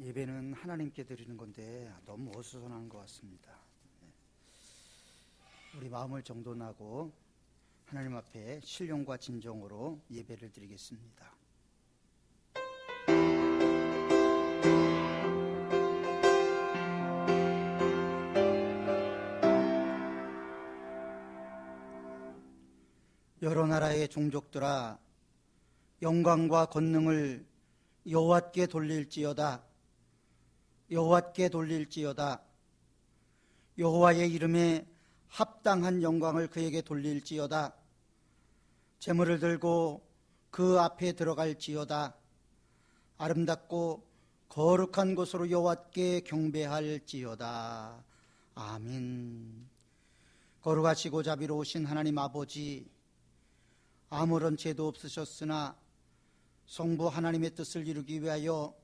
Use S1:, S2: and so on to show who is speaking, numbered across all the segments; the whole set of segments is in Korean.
S1: 예배는 하나님께 드리는 건데 너무 어수선한 것 같습니다. 우리 마음을 정돈하고 하나님 앞에 신령과 진정으로 예배를 드리겠습니다. 여러 나라의 종족들아, 영광과 권능을 여호와께 돌릴지어다. 여호와께 돌릴지어다. 여호와의 이름에 합당한 영광을 그에게 돌릴지어다. 제물을 들고 그 앞에 들어갈지어다. 아름답고 거룩한 곳으로 여호와께 경배할지어다. 아멘. 거룩하시고 자비로우신 하나님 아버지, 아무런 죄도 없으셨으나 성부 하나님의 뜻을 이루기 위하여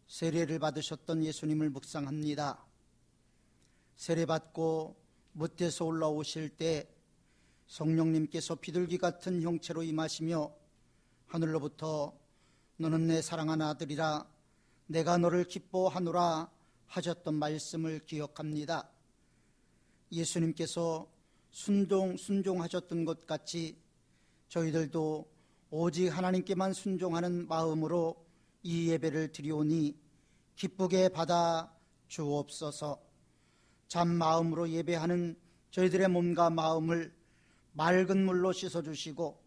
S1: 세례를 받으셨던 예수님을 묵상합니다. 세례받고 무태에서 올라오실 때 성령님께서 비둘기 같은 형체로 임하시며 하늘로부터 너는 내 사랑하는 아들이라 내가 너를 기뻐하노라 하셨던 말씀을 기억합니다. 예수님께서 순종하셨던 것 같이 저희들도 오직 하나님께만 순종하는 마음으로 이 예배를 드리오니 기쁘게 받아 주옵소서. 참마음으로 예배하는 저희들의 몸과 마음을 맑은 물로 씻어주시고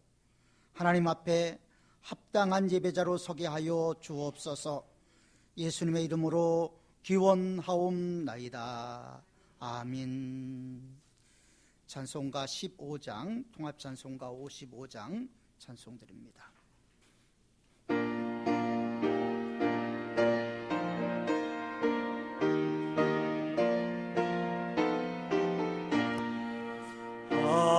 S1: 하나님 앞에 합당한 예배자로 서게 하여 주옵소서. 예수님의 이름으로 기원하옵나이다. 아멘. 찬송가 15장, 통합찬송가 55장 찬송드립니다.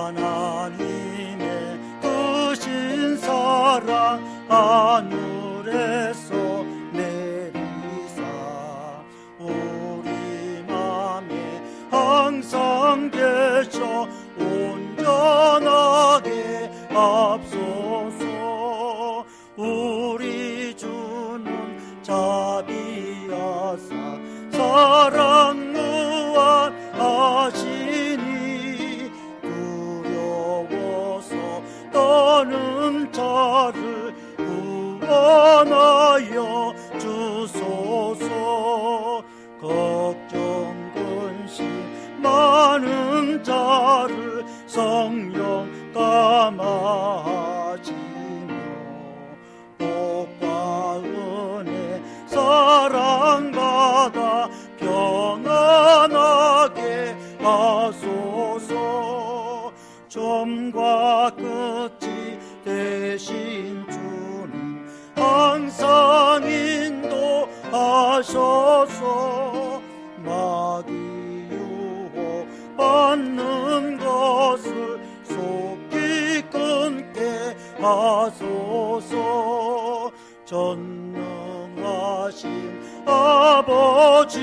S2: 하나님의 크신 사랑 하늘에서 내리사 우리 맘에 항상 계셔 온전하게 앞서서 우리 주는 자비하사 사랑 무한하시니 두려워서 떠는 자를 구원하여 주소서. 걱정 근심 많은 자를 성령 감화하시며 복과 은혜 사랑받아 평안하게 하소서. 처음과 끝이 되신 주님 항상 인도하셔서 마귀 유혹 받는 것을 속히 끊게 하소서. 전능하신 아버지여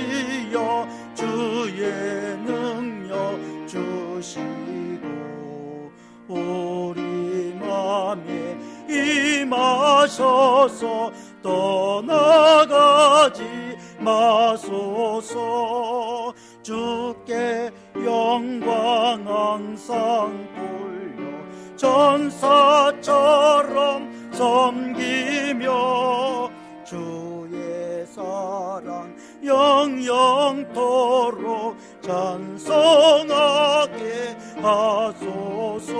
S2: 주의 능력 주시고 우리 맘에 임하셔서 떠나가지 마소서. 주께 영광 항상 돌려 전사처럼 섬기며 주의 사랑 영영토록 찬송하게 하소서.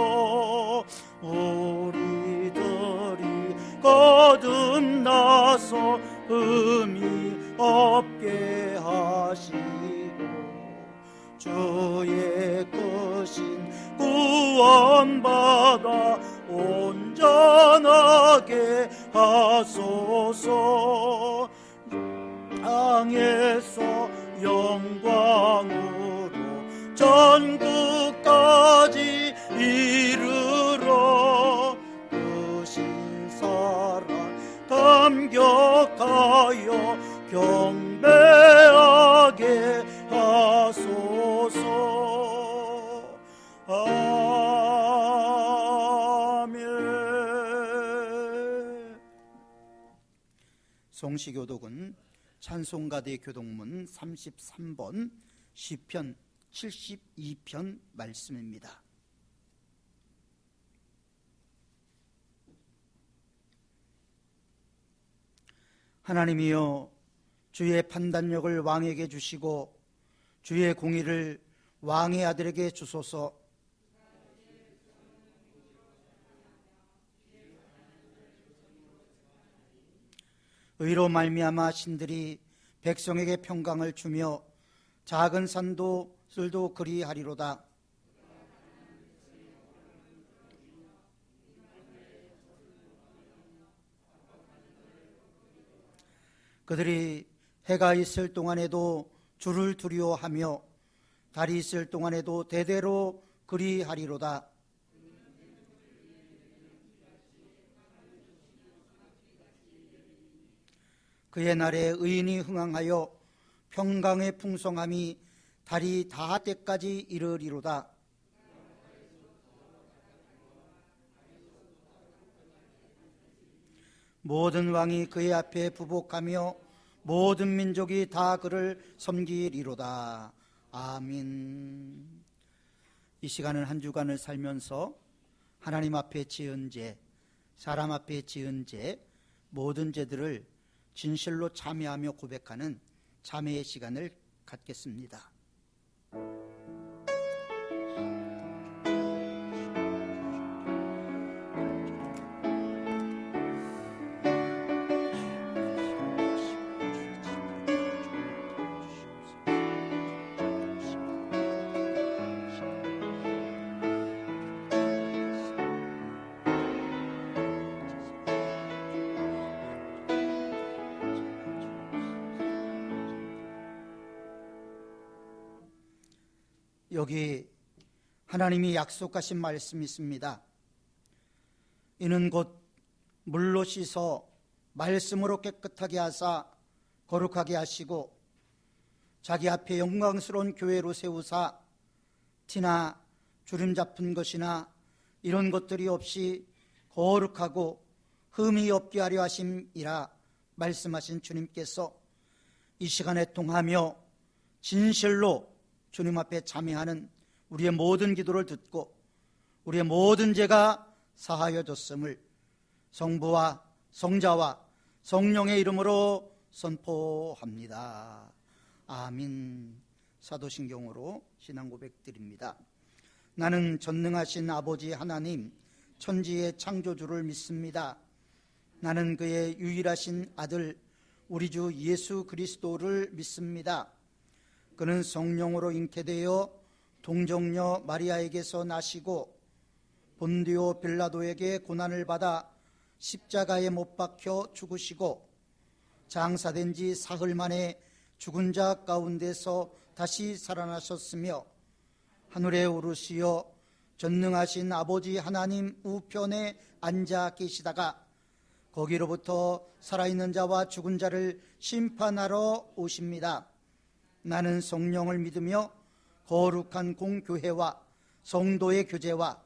S2: 우리들이 거듭나서 의미 없게 하시고 주의 크신 구원받아 온전하게 하소서. 땅에서 영광으로 전국까지 이르러 크신 사랑 감격하여 경배하게 하소서. 아멘.
S1: 송시교독은 찬송가대 교동문 33번 시편 72편 말씀입니다. 하나님이여, 주의 판단력을 왕에게 주시고 주의 공의를 왕의 아들에게 주소서. 의로 말미암아 신들이 백성에게 평강을 주며 작은 산도들도 그리하리로다. 그들이 해가 있을 동안에도 주를 두려워하며 달이 있을 동안에도 대대로 그리하리로다. 그의 날에 의인이 흥황하여 평강의 풍성함이 달이 다할 때까지 이르리로다. 모든 왕이 그의 앞에 부복하며 모든 민족이 다 그를 섬기리로다. 아멘. 이 시간은 한 주간을 살면서 하나님 앞에 지은 죄, 사람 앞에 지은 죄, 모든 죄들을 진실로 참회하며 고백하는 참회의 시간을 갖겠습니다. 여기 하나님이 약속하신 말씀이 있습니다. 이는 곧 물로 씻어 말씀으로 깨끗하게 하사 거룩하게 하시고 자기 앞에 영광스러운 교회로 세우사 티나 주름 잡힌 것이나 이런 것들이 없이 거룩하고 흠이 없게 하려 하심이라 말씀하신 주님께서 이 시간에 통하며 진실로 주님 앞에 참회하는 우리의 모든 기도를 듣고 우리의 모든 죄가 사하여졌음을 성부와 성자와 성령의 이름으로 선포합니다. 아멘. 사도신경으로 신앙 고백드립니다. 나는 전능하신 아버지 하나님 천지의 창조주를 믿습니다. 나는 그의 유일하신 아들 우리 주 예수 그리스도를 믿습니다. 그는 성령으로 잉태되어 동정녀 마리아에게서 나시고 본디오 빌라도에게 고난을 받아 십자가에 못 박혀 죽으시고 장사된 지 사흘 만에 죽은 자 가운데서 다시 살아나셨으며 하늘에 오르시어 전능하신 아버지 하나님 우편에 앉아 계시다가 거기로부터 살아있는 자와 죽은 자를 심판하러 오십니다. 나는 성령을 믿으며 거룩한 공교회와 성도의 교제와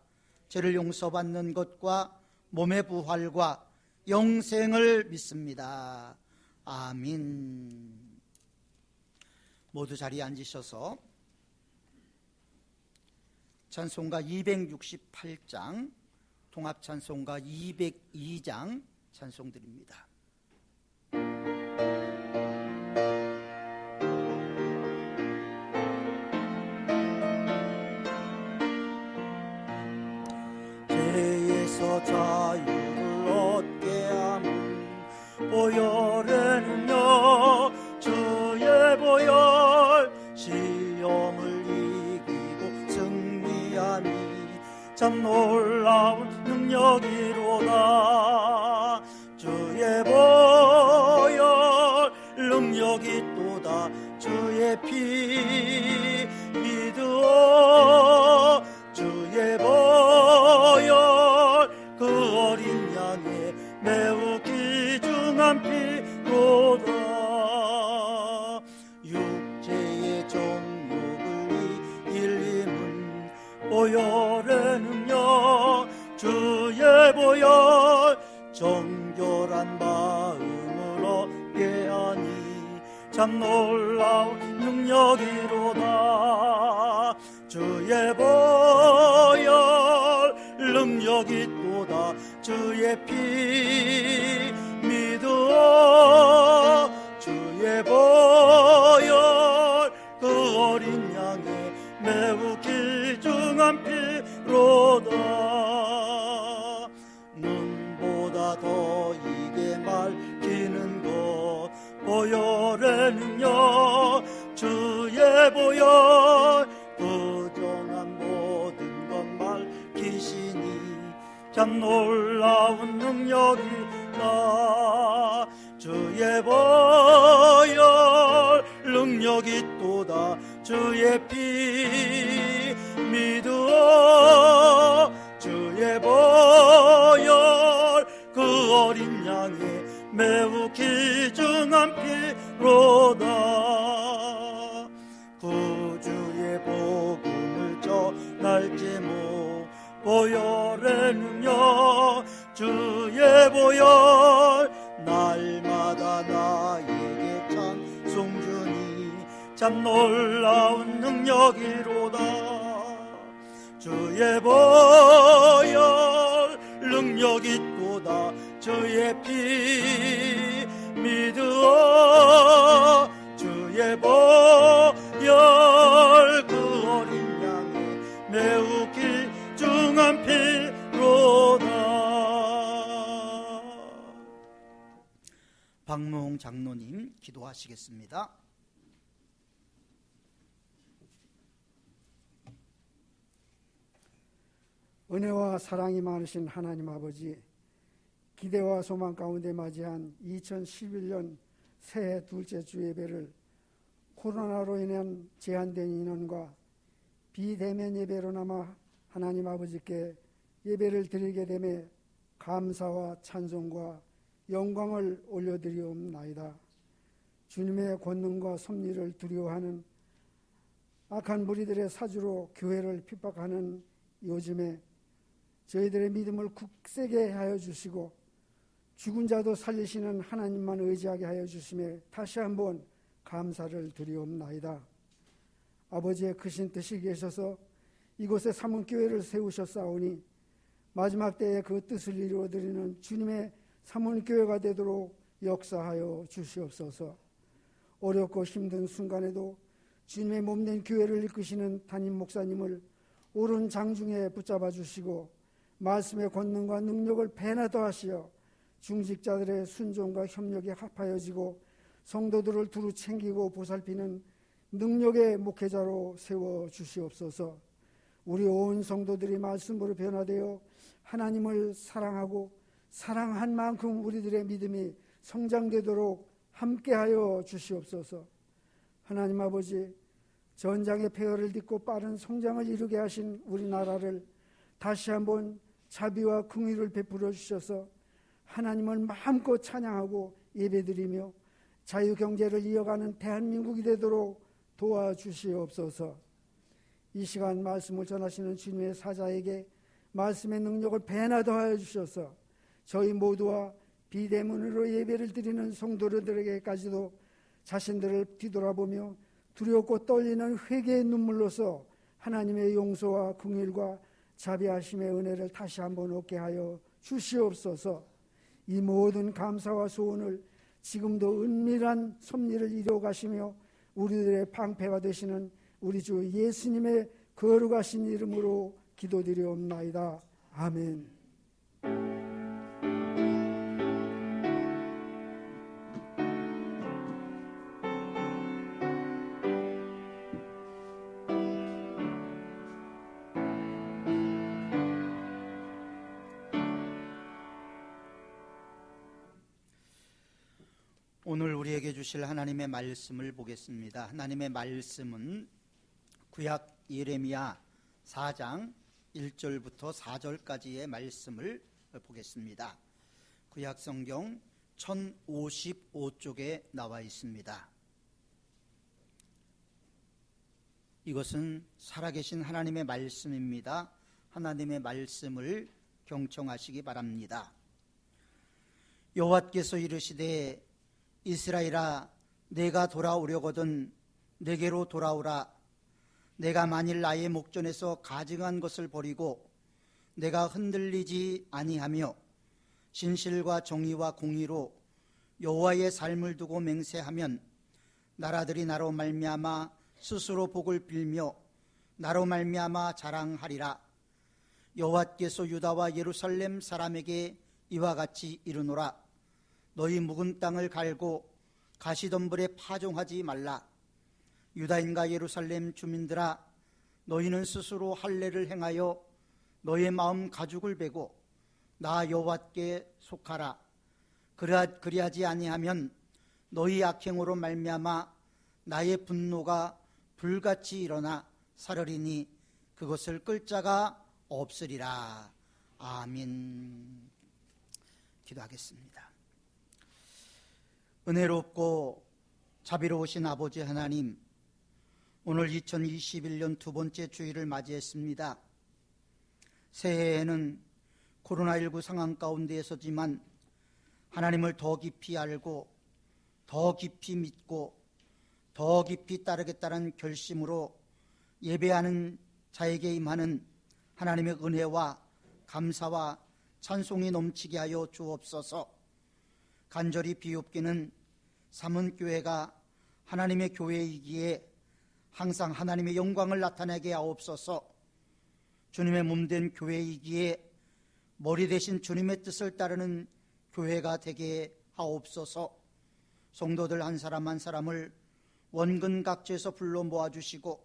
S1: 죄를 용서받는 것과 몸의 부활과 영생을 믿습니다. 아멘. 모두 자리에 앉으셔서 찬송가 268장, 통합찬송가 202장 찬송드립니다.
S2: 죄에서 자유를 얻게 함은 보혈에는요 주의 보혈 시험을 이기고 승리하니 참 놀라운 능력이로다. 주의 보혈 능력이 또다. 주의 피 믿으오. 주의 보혈 그 어린 양의 매우 귀중한 피로다. 육체의 정욕을 일림은 보혈에는요 주의 보혈 정결한 마음으로 깨하니 참 놀라운 능력이로다. 주의 보혈 능력이 또다. 주의 피 믿어 주의 보혈 그 어린 양의 매우 귀중한 피로다. 눈보다 더 이게 밝히는 것 보혈의 능력. 주의 보혈 부정한 모든 것 밝히시니 참 놀라운 능력이다. 주의 보혈 능력이 또다. 주의 피 믿어 주의 보혈 그 어린 양의 매우 귀중한 피로다. 구주의 복음을 전할 제목 보혈의 능력. 주의 보혈 날마다 나에게 찬송 주니 참 놀라운 능력이로다. 주의 보혈 능력이 또다. 주의 피 믿어 주의 보혈 그 어린 양의 매우 귀중한 피로다.
S1: 박무홍 장로님 기도하시겠습니다.
S3: 은혜와 사랑이 많으신 하나님 아버지, 기대와 소망 가운데 맞이한 2011년 새해 둘째 주 예배를 코로나로 인한 제한된 인원과 비대면 예배로나마 하나님 아버지께 예배를 드리게 됨에 감사와 찬송과 영광을 올려드리옵나이다. 주님의 권능과 섭리를 두려워하는 악한 무리들의 사주로 교회를 핍박하는 요즘에 저희들의 믿음을 굳세게 하여 주시고 죽은 자도 살리시는 하나님만 의지하게 하여 주심에 다시 한번 감사를 드리옵나이다. 아버지의 크신 뜻이 계셔서 이곳에 삼문교회를 세우셨사오니 마지막 때에 그 뜻을 이루어드리는 주님의 삼문교회가 되도록 역사하여 주시옵소서. 어렵고 힘든 순간에도 주님의 몸된 교회를 이끄시는 담임 목사님을 옳은 장중에 붙잡아 주시고 말씀의 권능과 능력을 배나 더하시어 중직자들의 순종과 협력이 합하여지고 성도들을 두루 챙기고 보살피는 능력의 목회자로 세워 주시옵소서. 우리 온 성도들이 말씀으로 변화되어 하나님을 사랑하고 사랑한 만큼 우리들의 믿음이 성장되도록 함께하여 주시옵소서. 하나님 아버지, 전장의 폐허를 딛고 빠른 성장을 이루게 하신 우리나라를 다시 한번 자비와 긍휼을 베풀어 주셔서 하나님을 마음껏 찬양하고 예배드리며 자유경제를 이어가는 대한민국이 되도록 도와주시옵소서. 이 시간 말씀을 전하시는 주님의 사자에게 말씀의 능력을 배나 더하여 주셔서 저희 모두와 비대면으로 예배를 드리는 성도들에게까지도 자신들을 뒤돌아보며 두렵고 떨리는 회개의 눈물로서 하나님의 용서와 긍휼과 자비하심의 은혜를 다시 한번 얻게 하여 주시옵소서. 이 모든 감사와 소원을 지금도 은밀한 섭리를 이루어 가시며 우리들의 방패가 되시는 우리 주 예수님의 거룩하신 이름으로 기도드리옵나이다. 아멘.
S1: 오늘 우리에게 주실 하나님의 말씀을 보겠습니다. 하나님의 말씀은 구약 예레미야 4장 1절부터 4절까지의 말씀을 보겠습니다. 구약 성경 1055쪽에 나와 있습니다. 이것은 살아계신 하나님의 말씀입니다. 하나님의 말씀을 경청하시기 바랍니다. 여호와께서 이르시되 이스라엘아 내가 돌아오려거든 내게로 돌아오라. 내가 만일 나의 목전에서 가증한 것을 버리고 내가 흔들리지 아니하며 진실과 정의와 공의로 여호와의 삶을 두고 맹세하면 나라들이 나로 말미암아 스스로 복을 빌며 나로 말미암아 자랑하리라. 여호와께서 유다와 예루살렘 사람에게 이와 같이 이르노라. 너희 묵은 땅을 갈고 가시덤불에 파종하지 말라. 유다인과 예루살렘 주민들아, 너희는 스스로 할례를 행하여 너희의 마음 가죽을 베고 나 여호와께 속하라. 그리하지 아니하면 너희 악행으로 말미암아 나의 분노가 불같이 일어나 사르리니 그것을 끌 자가 없으리라. 아멘. 기도하겠습니다. 은혜롭고 자비로우신 아버지 하나님, 오늘 2021년 두 번째 주일을 맞이했습니다. 새해에는 코로나19 상황 가운데에서지만 하나님을 더 깊이 알고 더 깊이 믿고 더 깊이 따르겠다는 결심으로 예배하는 자에게 임하는 하나님의 은혜와 감사와 찬송이 넘치게 하여 주옵소서. 간절히 비옵기는 삼은교회가 하나님의 교회이기에 항상 하나님의 영광을 나타내게 하옵소서. 주님의 몸된 교회이기에 머리 대신 주님의 뜻을 따르는 교회가 되게 하옵소서. 성도들 한 사람 한 사람을 원근 각지에서 불러 모아주시고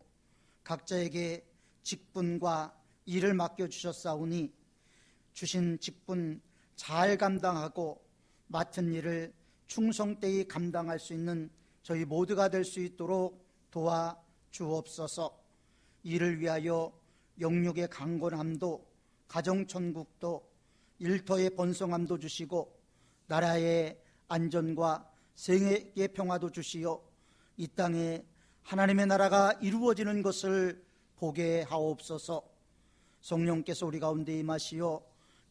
S1: 각자에게 직분과 일을 맡겨주셨사오니 주신 직분 잘 감당하고 맡은 일을 충성되이 감당할 수 있는 저희 모두가 될 수 있도록 도와주옵소서. 이를 위하여 영육의 강건함도 가정천국도 일터의 번성함도 주시고 나라의 안전과 세계의 평화도 주시어 이 땅에 하나님의 나라가 이루어지는 것을 보게 하옵소서. 성령께서 우리 가운데 임하시어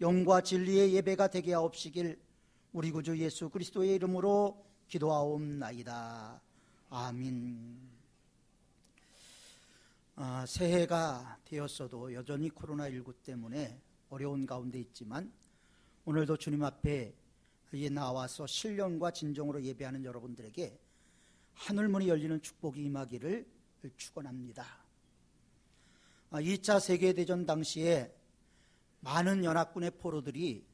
S1: 영과 진리의 예배가 되게 하옵시길 우리 구주 예수 그리스도의 이름으로 기도하옵나이다. 아멘. 새해가 되었어도 여전히 코로나19 때문에 어려운 가운데 있지만 오늘도 주님 앞에 나와서 신령과 진정으로 예배하는 여러분들에게 하늘문이 열리는 축복이 임하기를 축원합니다. 2차 세계대전 당시에 많은 연합군의 포로들이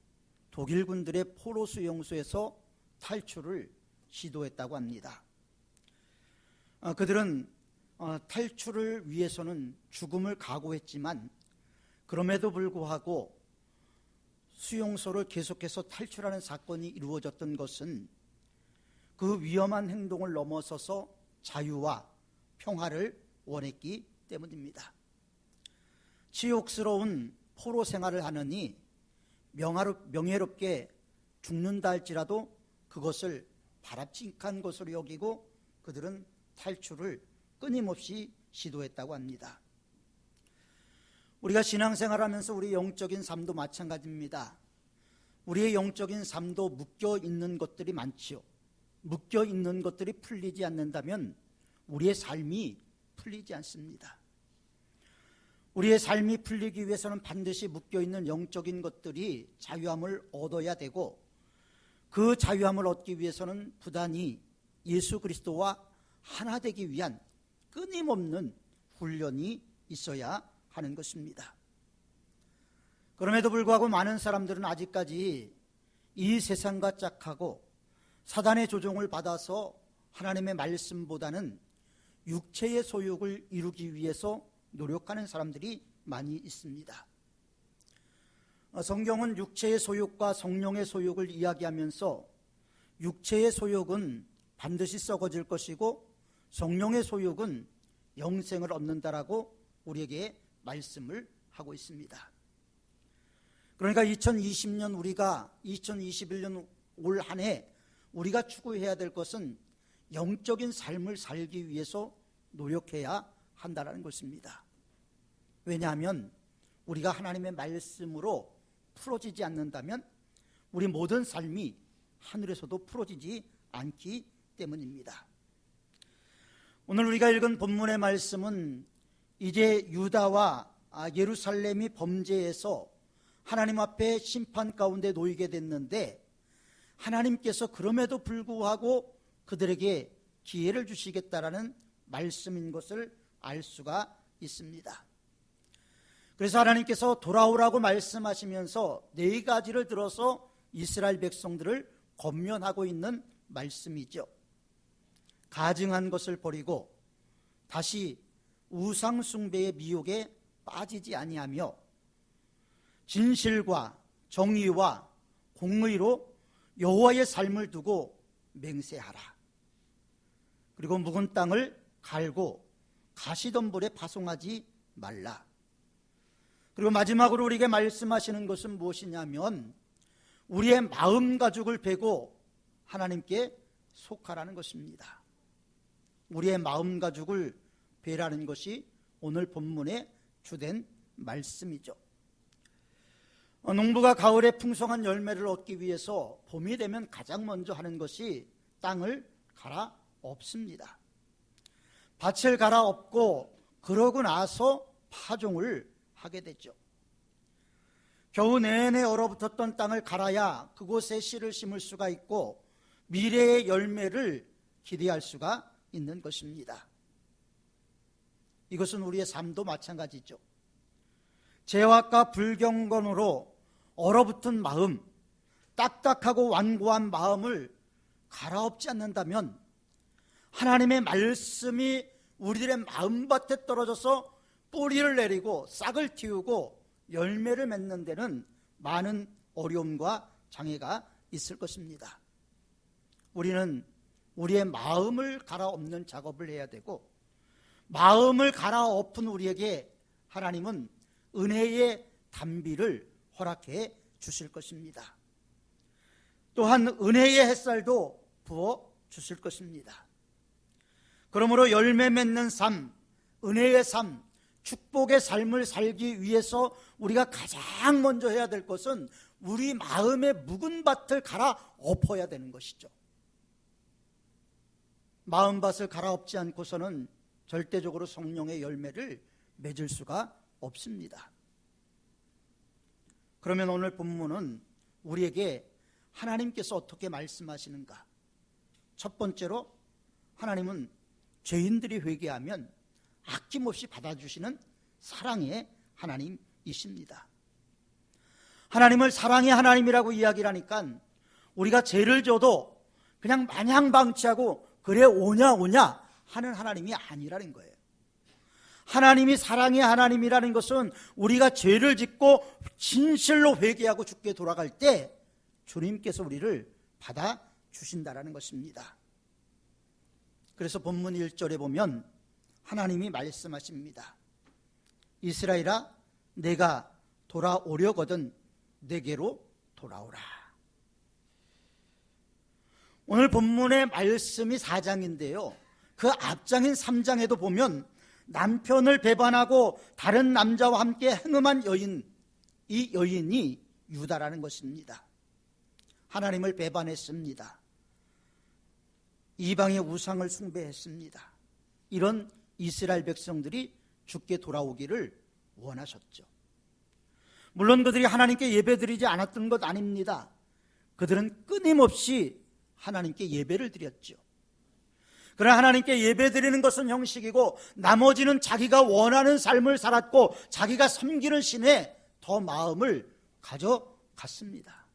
S1: 독일군들의 포로 수용소에서 탈출을 시도했다고 합니다. 그들은 탈출을 위해서는 죽음을 각오했지만 그럼에도 불구하고 수용소를 계속해서 탈출하는 사건이 이루어졌던 것은 그 위험한 행동을 넘어서서 자유와 평화를 원했기 때문입니다. 치욕스러운 포로 생활을 하느니 명예롭게 죽는다 할지라도 그것을 바람직한 것으로 여기고 그들은 탈출을 끊임없이 시도했다고 합니다. 우리가 신앙생활하면서 우리 영적인 삶도 마찬가지입니다. 우리의 영적인 삶도 묶여있는 것들이 많지요. 묶여있는 것들이 풀리지 않는다면 우리의 삶이 풀리지 않습니다. 우리의 삶이 풀리기 위해서는 반드시 묶여있는 영적인 것들이 자유함을 얻어야 되고 그 자유함을 얻기 위해서는 부단히 예수 그리스도와 하나 되기 위한 끊임없는 훈련이 있어야 하는 것입니다. 그럼에도 불구하고 많은 사람들은 아직까지 이 세상과 짝하고 사단의 조종을 받아서 하나님의 말씀보다는 육체의 소욕을 이루기 위해서 노력하는 사람들이 많이 있습니다. 성경은 육체의 소욕과 성령의 소욕을 이야기하면서 육체의 소욕은 반드시 썩어질 것이고 성령의 소욕은 영생을 얻는다라고 우리에게 말씀을 하고 있습니다. 그러니까 2020년 우리가 2021년 올 한 해 우리가 추구해야 될 것은 영적인 삶을 살기 위해서 노력해야 한다는 것입니다. 왜냐하면 우리가 하나님의 말씀으로 풀어지지 않는다면 우리 모든 삶이 하늘에서도 풀어지지 않기 때문입니다. 오늘 우리가 읽은 본문의 말씀은 이제 유다와 예루살렘이 범죄해서 하나님 앞에 심판 가운데 놓이게 됐는데, 하나님께서 그럼에도 불구하고 그들에게 기회를 주시겠다라는 말씀인 것을 알 수가 있습니다. 그래서 하나님께서 돌아오라고 말씀하시면서 4가지를 들어서 이스라엘 백성들을 권면하고 있는 말씀이죠. 가증한 것을 버리고 다시 우상 숭배의 미혹에 빠지지 아니하며 진실과 정의와 공의로 여호와의 삶을 두고 맹세하라. 그리고 묵은 땅을 갈고 가시덤불에 파송하지 말라. 그리고 마지막으로 우리에게 말씀하시는 것은 무엇이냐면 우리의 마음 가죽을 베고 하나님께 속하라는 것입니다. 우리의 마음 가죽을 베라는 것이 오늘 본문의 주된 말씀이죠. 농부가 가을에 풍성한 열매를 얻기 위해서 봄이 되면 가장 먼저 하는 것이 땅을 갈아엎습니다. 밭을 갈아엎고 그러고 나서 파종을 하게 되죠. 겨우 내내 얼어붙었던 땅을 갈아야 그곳에 씨를 심을 수가 있고 미래의 열매를 기대할 수가 있는 것입니다. 이것은 우리의 삶도 마찬가지죠. 죄악과 불경건으로 얼어붙은 마음, 딱딱하고 완고한 마음을 갈아엎지 않는다면 하나님의 말씀이 우리들의 마음밭에 떨어져서 뿌리를 내리고 싹을 틔우고 열매를 맺는 데는 많은 어려움과 장애가 있을 것입니다. 우리는 우리의 마음을 갈아엎는 작업을 해야 되고, 마음을 갈아엎은 우리에게 하나님은 은혜의 단비를 허락해 주실 것입니다. 또한 은혜의 햇살도 부어 주실 것입니다. 그러므로 열매 맺는 삶, 은혜의 삶, 축복의 삶을 살기 위해서 우리가 가장 먼저 해야 될 것은 우리 마음의 묵은 밭을 갈아엎어야 되는 것이죠. 마음밭을 갈아엎지 않고서는 절대적으로 성령의 열매를 맺을 수가 없습니다. 그러면 오늘 본문은 우리에게 하나님께서 어떻게 말씀하시는가? 첫 번째로 하나님은 죄인들이 회개하면 아낌없이 받아주시는 사랑의 하나님이십니다. 하나님을 사랑의 하나님이라고 이야기를 하니까 우리가 죄를 져도 그냥 마냥 방치하고 그래 오냐 하는 하나님이 아니라는 거예요. 하나님이 사랑의 하나님이라는 것은 우리가 죄를 짓고 진실로 회개하고 주께 돌아갈 때 주님께서 우리를 받아주신다는 것입니다. 그래서 본문 1절에 보면 하나님이 말씀하십니다. 이스라엘아, 내가 돌아오려거든 내게로 돌아오라. 오늘 본문의 말씀이 4장인데요. 그 앞장인 3장에도 보면 남편을 배반하고 다른 남자와 함께 행음한 여인, 이 여인이 유다라는 것입니다. 하나님을 배반했습니다. 이방의 우상을 숭배했습니다. 이런 이스라엘 백성들이 주께 돌아오기를 원하셨죠. 물론 그들이 하나님께 예배드리지 않았던 것 아닙니다. 그들은 끊임없이 하나님께 예배를 드렸죠. 그러나 하나님께 예배드리는 것은 형식이고 나머지는 자기가 원하는 삶을 살았고 자기가 섬기는 신에 더 마음을 가져갔습니다.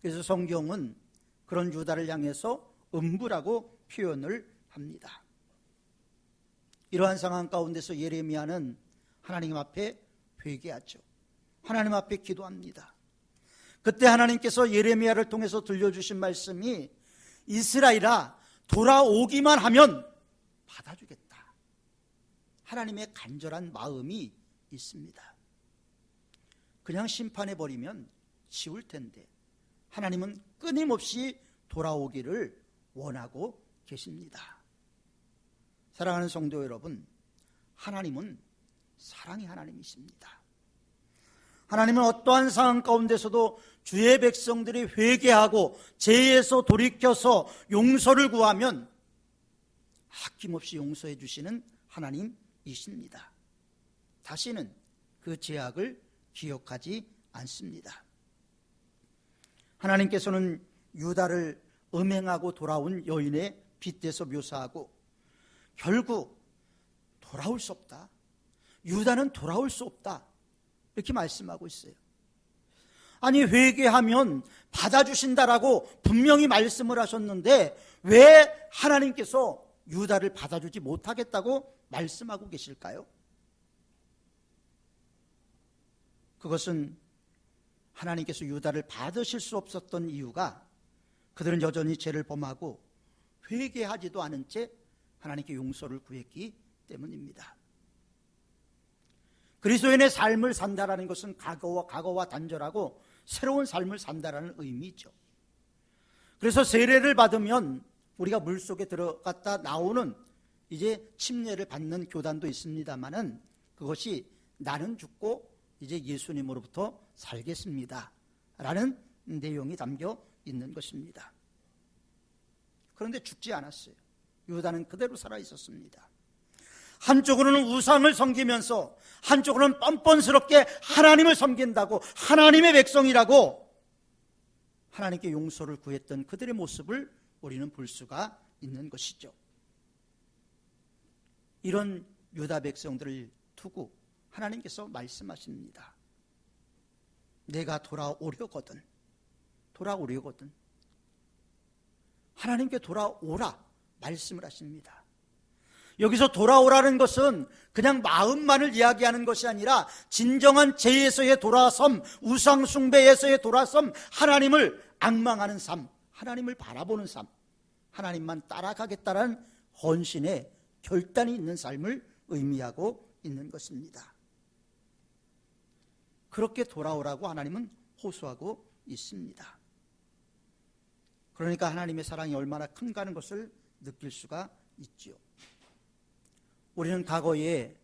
S1: 그래서 성경은 그런 유다를 향해서 음부라고 표현을 합니다. 이러한 상황 가운데서 예레미야는 하나님 앞에 회개하죠. 하나님 앞에 기도합니다. 그때 하나님께서 예레미야를 통해서 들려주신 말씀이 이스라엘아, 돌아오기만 하면 받아주겠다. 하나님의 간절한 마음이 있습니다. 그냥 심판해버리면 치울 텐데 하나님은 끊임없이 돌아오기를 원하고 계십니다. 사랑하는 성도 여러분, 하나님은 사랑의 하나님이십니다. 하나님은 어떠한 상황 가운데서도 주의 백성들이 회개하고 죄에서 돌이켜서 용서를 구하면 아낌없이 용서해 주시는 하나님이십니다. 다시는 그 죄악을 기억하지 않습니다. 하나님께서는 유다를 음행하고 돌아온 여인의 빗대서 묘사하고 결국 돌아올 수 없다, 유다는 돌아올 수 없다, 이렇게 말씀하고 있어요. 아니, 회개하면 받아주신다라고 분명히 말씀을 하셨는데 왜 하나님께서 유다를 받아주지 못하겠다고 말씀하고 계실까요? 그것은 하나님께서 유다를 받으실 수 없었던 이유가 그들은 여전히 죄를 범하고 회개하지도 않은 채 하나님께 용서를 구했기 때문입니다. 그리스도인의 삶을 산다라는 것은 과거와 단절하고 새로운 삶을 산다라는 의미죠. 그래서 세례를 받으면 우리가 물속에 들어갔다 나오는 이제 침례를 받는 교단도 있습니다만은 그것이 나는 죽고 이제 예수님으로부터 살겠습니다 라는 내용이 담겨 있는 것입니다. 그런데 죽지 않았어요. 유다는 그대로 살아 있었습니다. 한쪽으로는 우상을 섬기면서 한쪽으로는 뻔뻔스럽게 하나님을 섬긴다고, 하나님의 백성이라고 하나님께 용서를 구했던 그들의 모습을 우리는 볼 수가 있는 것이죠. 이런 유다 백성들을 두고 하나님께서 말씀하십니다. 내가 돌아오려거든 하나님께 돌아오라 말씀을 하십니다. 여기서 돌아오라는 것은 그냥 마음만을 이야기하는 것이 아니라 진정한 죄에서의 돌아섬, 우상 숭배에서의 돌아섬, 하나님을 앙망하는 삶, 하나님을 바라보는 삶, 하나님만 따라가겠다는 헌신의 결단이 있는 삶을 의미하고 있는 것입니다. 그렇게 돌아오라고 하나님은 호소하고 있습니다. 그러니까 하나님의 사랑이 얼마나 큰가 하는 것을 느낄 수가 있죠. 우리는 과거에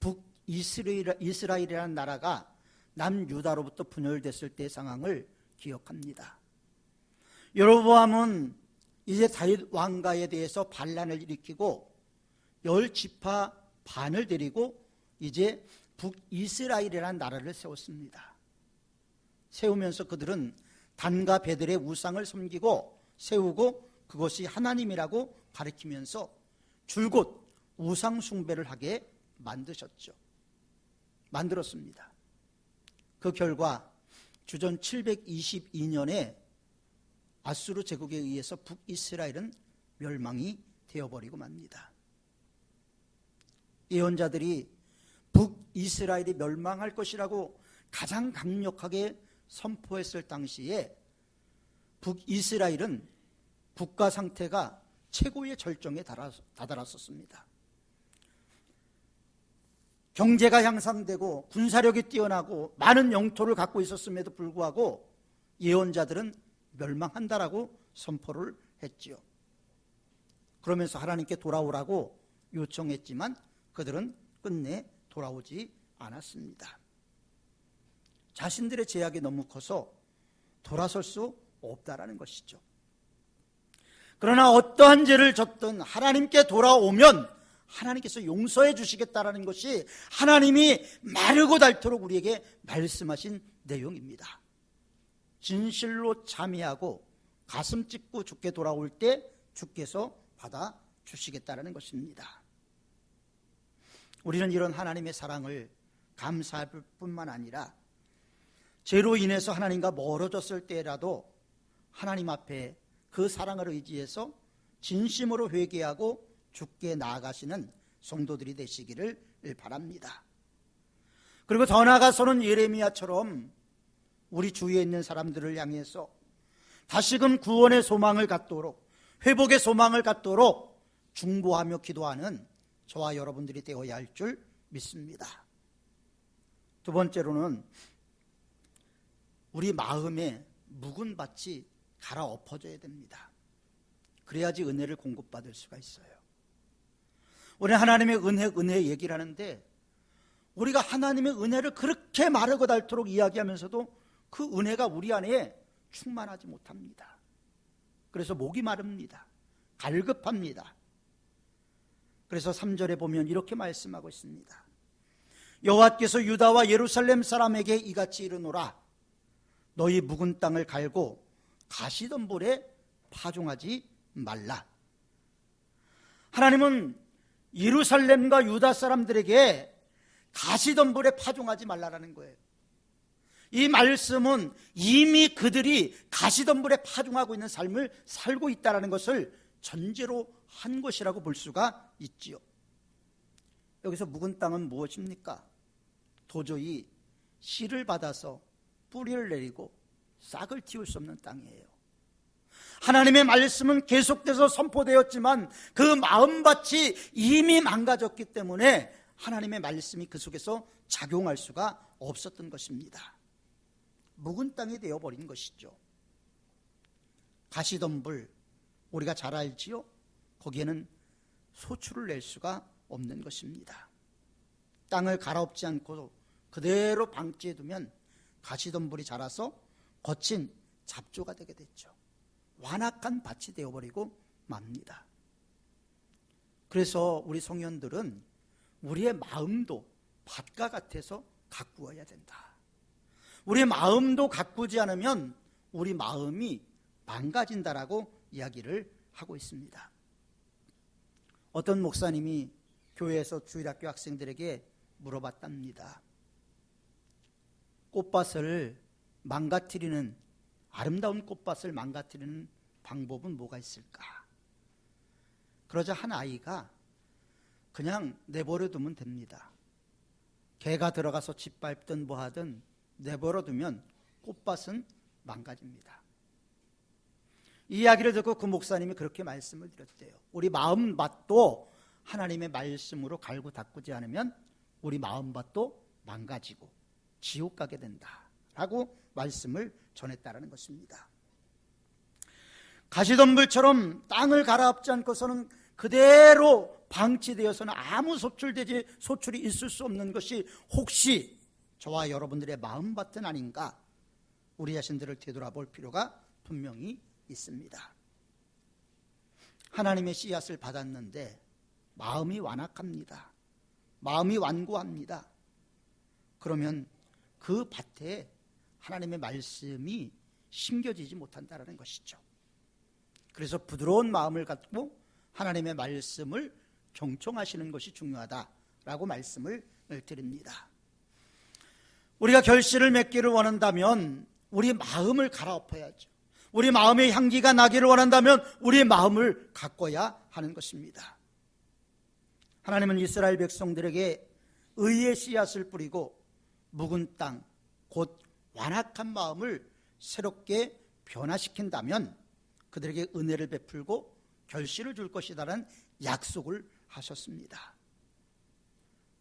S1: 북이스라엘이라는 나라가 남유다로부터 분열됐을 때의 상황을 기억합니다. 여로보암은 이제 다윗 왕가에 대해서 반란을 일으키고 10지파 반을 데리고 이제 북이스라엘이라는 나라를 세웠습니다. 세우면서 그들은 단과 베들의 우상을 섬기고 세우고 그것이 하나님이라고 가리키면서 줄곧 우상 숭배를 하게 만들었습니다. 그 결과 주전 722년에 아수르 제국에 의해서 북이스라엘은 멸망이 되어버리고 맙니다. 예언자들이 북이스라엘이 멸망할 것이라고 가장 강력하게 선포했을 당시에 북이스라엘은 국가 상태가 최고의 절정에 다다랐었습니다. 경제가 향상되고 군사력이 뛰어나고 많은 영토를 갖고 있었음에도 불구하고 예언자들은 멸망한다라고 선포를 했지요. 그러면서 하나님께 돌아오라고 요청했지만 그들은 끝내 돌아오지 않았습니다. 자신들의 죄악이 너무 커서 돌아설 수 없다라는 것이죠. 그러나 어떠한 죄를 졌든 하나님께 돌아오면 하나님께서 용서해 주시겠다라는 것이 하나님이 마르고 닳도록 우리에게 말씀하신 내용입니다. 진실로 참여하고 가슴 찢고 주께 돌아올 때 주께서 받아 주시겠다라는 것입니다. 우리는 이런 하나님의 사랑을 감사할 뿐만 아니라 죄로 인해서 하나님과 멀어졌을 때라도 하나님 앞에 그 사랑을 의지해서 진심으로 회개하고 주께 나아가시는 성도들이 되시기를 바랍니다. 그리고 더 나아가서는 예레미야처럼 우리 주위에 있는 사람들을 향해서 다시금 구원의 소망을 갖도록, 회복의 소망을 갖도록 중보하며 기도하는 저와 여러분들이 되어야 할 줄 믿습니다. 두 번째로는 우리 마음에 묵은 밭이 갈아엎어져야 됩니다. 그래야지 은혜를 공급받을 수가 있어요. 우리 하나님의 은혜 얘기를 하는데 우리가 하나님의 은혜를 그렇게 마르고 닳도록 이야기하면서도 그 은혜가 우리 안에 충만하지 못합니다. 그래서 목이 마릅니다. 갈급합니다. 그래서 3절에 보면 이렇게 말씀하고 있습니다. 여호와께서 유다와 예루살렘 사람에게 이같이 이르노라. 너희 묵은 땅을 갈고 가시덤불에 파종하지 말라. 하나님은 예루살렘과 유다 사람들에게 가시덤불에 파종하지 말라라는 거예요. 이 말씀은 이미 그들이 가시덤불에 파종하고 있는 삶을 살고 있다는 것을 전제로 한 것이라고 볼 수가 있지요. 여기서 묵은 땅은 무엇입니까? 도저히 씨를 받아서 뿌리를 내리고 싹을 틔울 수 없는 땅이에요. 하나님의 말씀은 계속돼서 선포되었지만 그 마음밭이 이미 망가졌기 때문에 하나님의 말씀이 그 속에서 작용할 수가 없었던 것입니다. 묵은 땅이 되어버린 것이죠. 가시덤불, 우리가 잘 알지요? 거기에는 소출을 낼 수가 없는 것입니다. 땅을 갈아엎지 않고 그대로 방치해 두면 가시덤불이 자라서 거친 잡초가 되게 됐죠. 완악한 밭이 되어버리고 맙니다. 그래서 우리 성현들은 우리의 마음도 밭과 같아서 가꾸어야 된다. 우리의 마음도 가꾸지 않으면 우리 마음이 망가진다라고 이야기를 하고 있습니다. 어떤 목사님이 교회에서 주일학교 학생들에게 물어봤답니다. 꽃밭을 망가뜨리는, 아름다운 꽃밭을 망가뜨리는 방법은 뭐가 있을까? 그러자 한 아이가 그냥 내버려 두면 됩니다. 개가 들어가서 짓밟든 뭐하든 내버려 두면 꽃밭은 망가집니다. 이 이야기를 듣고 그 목사님이 그렇게 말씀을 드렸대요. 우리 마음밭도 하나님의 말씀으로 갈고 닦지 않으면 우리 마음밭도 망가지고 지옥 가게 된다라고 말씀을 전했다라는 것입니다. 가시덤불처럼 땅을 갈아엎지 않고서는 그대로 방치되어서는 아무 소출이 있을 수 없는 것이 혹시 저와 여러분들의 마음밭은 아닌가, 우리 자신들을 되돌아볼 필요가 분명히 있습니다. 하나님의 씨앗을 받았는데 마음이 완악합니다. 마음이 완고합니다. 그러면 그 밭에 하나님의 말씀이 심겨지지 못한다는 것이죠. 그래서 부드러운 마음을 갖고 하나님의 말씀을 경청하시는 것이 중요하다라고 말씀을 드립니다. 우리가 결실을 맺기를 원한다면 우리 마음을 갈아엎어야죠. 우리 마음의 향기가 나기를 원한다면 우리 마음을 가꿔야 하는 것입니다. 하나님은 이스라엘 백성들에게 의의 씨앗을 뿌리고 묵은 땅, 곧 완악한 마음을 새롭게 변화시킨다면 그들에게 은혜를 베풀고 결실을 줄 것이라는 약속을 하셨습니다.